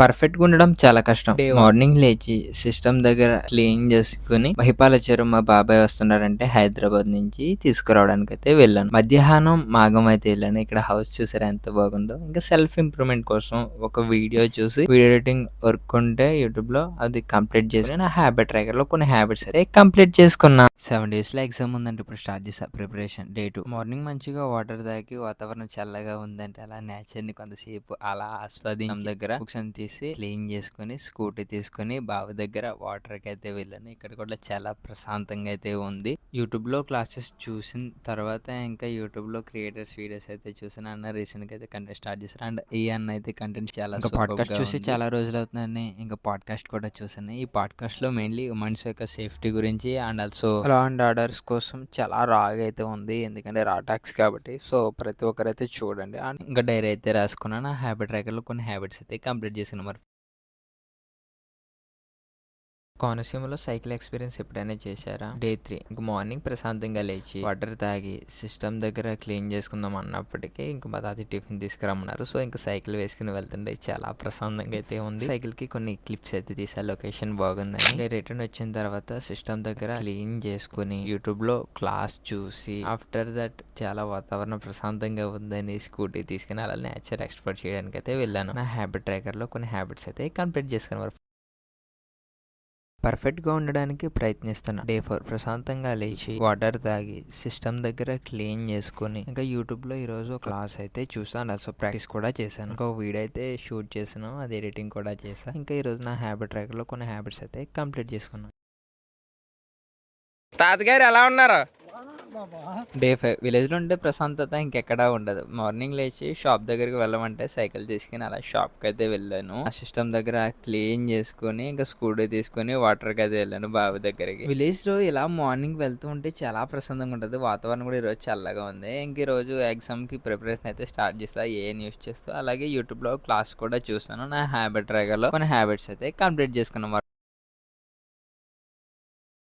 పర్ఫెక్ట్‌గా ఉండడం చాలా కష్టం. మార్నింగ్ లేచి సిస్టమ్ దగ్గర క్లీన్ చేసుకొని మహిపాలచరు మా బాబాయ్ వస్తున్నారంటే హైదరాబాద్ నుంచి తీసుకురావడానికైతే వెళ్ళాను. మధ్యాహ్నం మాగం అయితే వెళ్ళాను. ఇక్కడ హౌస్ చూసారా ఎంత బాగుందో. ఇంకా సెల్ఫ్ ఇంప్రూవ్‌మెంట్ కోసం ఒక వీడియో చూసి వీడియో ఎడిటింగ్ వర్క్ ఉంటే యూట్యూబ్‌లో అది కంప్లీట్ చేసుకొని నా హ్యాబిట్ ట్రాకర్‌లో కొన్ని హ్యాబిట్స్ అయితే కంప్లీట్ చేసుకున్నా. 7 డేస్‌లో ఎగ్జామ్ ఉందంటే ఇప్పుడు స్టార్ట్ చేశా ప్రిపరేషన్. డే 2 మార్నింగ్ మంచిగా వాటర్ తాగి వాతావరణం చల్లగా ఉందంటే అలా నేచర్‌ని కొంతసేపు అలా ఆస్వాదించడం దగ్గర బుక్స్ అన్ని తీసి క్లీన్ చేసుకొని స్కూటీ తీసుకొని బావి దగ్గర వాటర్కి అయితే వెళ్ళాను. ఇక్కడ కూడా చాలా ప్రశాంతంగా అయితే ఉంది. యూట్యూబ్లో క్లాసెస్ చూసిన తర్వాత ఇంకా యూట్యూబ్లో క్రియేటర్స్ వీడియోస్ అయితే చూసాను. అన్న రీసెంట్గా అయితే కంటెంట్ స్టార్ట్ చేశారు. అండ్ ఈ అన్న అయితే కంటెంట్ చాలా ఇంకా పాడ్కాస్ట్ చూసి చాలా రోజులు అవుతుందని ఇంకా పాడ్కాస్ట్ కూడా చూసాను. ఈ పాడ్కాస్ట్లో మెయిన్లీ మనిషి యొక్క సేఫ్టీ గురించి and also law and orders కోసం చాలా రాగా అయితే ఉంది. ఎందుకంటే రా టాక్స్ కాబట్టి. సో ప్రతి ఒక్కరైతే చూడండి. అండ్ ఇంకా డైరీ అయితే రాసుకున్నాను. ఆ హ్యాబిట్ ట్రాకర్లో కొన్ని హ్యాబిట్స్ అయితే కంప్లీట్ చేసాను. మరి కోనసీమలో సైకిల్ ఎక్స్పీరియన్స్ ఎప్పుడైనా చేశారా? డే 3 ఇంక మార్నింగ్ ప్రశాంతంగా లేచి వాటర్ తాగి సిస్టమ్ దగ్గర క్లీన్ చేసుకుందాం అన్నప్పటికీ ఇంక మా తాత టిఫిన్ తీసుకురమ్మన్నారు. సో ఇంకా సైకిల్ వేసుకుని వెళ్తుండే చాలా ప్రశాంతంగా అయితే ఉంది. సైకిల్ కి కొన్ని క్లిప్స్ అయితే తీసా, లొకేషన్ బాగుందని. ఇంకా రిటర్న్ వచ్చిన తర్వాత సిస్టమ్ దగ్గర క్లీన్ చేసుకుని యూట్యూబ్ లో క్లాస్ చూసి ఆఫ్టర్ దట్ చాలా వాతావరణం ప్రశాంతంగా ఉందని స్కూటీ తీసుకుని అలా నేచర్ ఎక్స్ప్లోర్ చేయడానికి అయితే వెళ్ళాను. నా హ్యాబిట్ ట్రాకర్ లో కొన్ని హ్యాబిట్స్ అయితే కంప్లీట్ చేసుకున్నారు. పర్ఫెక్ట్గా ఉండడానికి ప్రయత్నిస్తున్నా. డే 4 ప్రశాంతంగా లేచి వాటర్ తాగి సిస్టమ్ దగ్గర క్లీన్ చేసుకుని ఇంకా యూట్యూబ్లో ఈరోజు క్లాస్ అయితే చూసాను. ఆల్సో ప్రాక్టీస్ కూడా చేశాను. ఇంకా వీడియో అయితే షూట్ చేసాను, అది ఎడిటింగ్ కూడా చేశాను. ఇంకా ఈరోజు నా హ్యాబిట్ ట్రాకర్లో కొన్ని హ్యాబిట్స్ అయితే కంప్లీట్ చేసుకున్నాను. తాతగారు ఎలా ఉన్నారు? డే 5 విలేజ్లో ఉంటే ప్రశాంతత ఇంకెక్కడా ఉండదు. మార్నింగ్ లేచి షాప్ దగ్గరికి వెళ్ళమంటే సైకిల్ తీసుకుని అలా షాప్కి అయితే వెళ్ళాను. ఆ సిస్టమ్ దగ్గర క్లీన్ చేసుకుని ఇంకా స్కూటీ తీసుకుని వాటర్కి అయితే వెళ్ళాను బావి దగ్గరికి. విలేజ్లో ఇలా మార్నింగ్ వెళ్తూ ఉంటే చాలా ప్రశాంతంగా ఉంటుంది. వాతావరణం కూడా ఈరోజు చల్లగా ఉంది. ఇంక ఈరోజు ఎగ్జామ్కి ప్రిపరేషన్ అయితే స్టార్ట్ చేస్తా. ఏ న్యూస్ చేస్తూ అలాగే యూట్యూబ్లో క్లాస్ కూడా చూస్తాను. నా హ్యాబిట్ ట్రాకర్లో కొన్ని హ్యాబిట్స్ అయితే కంప్లీట్ చేసుకున్నాం.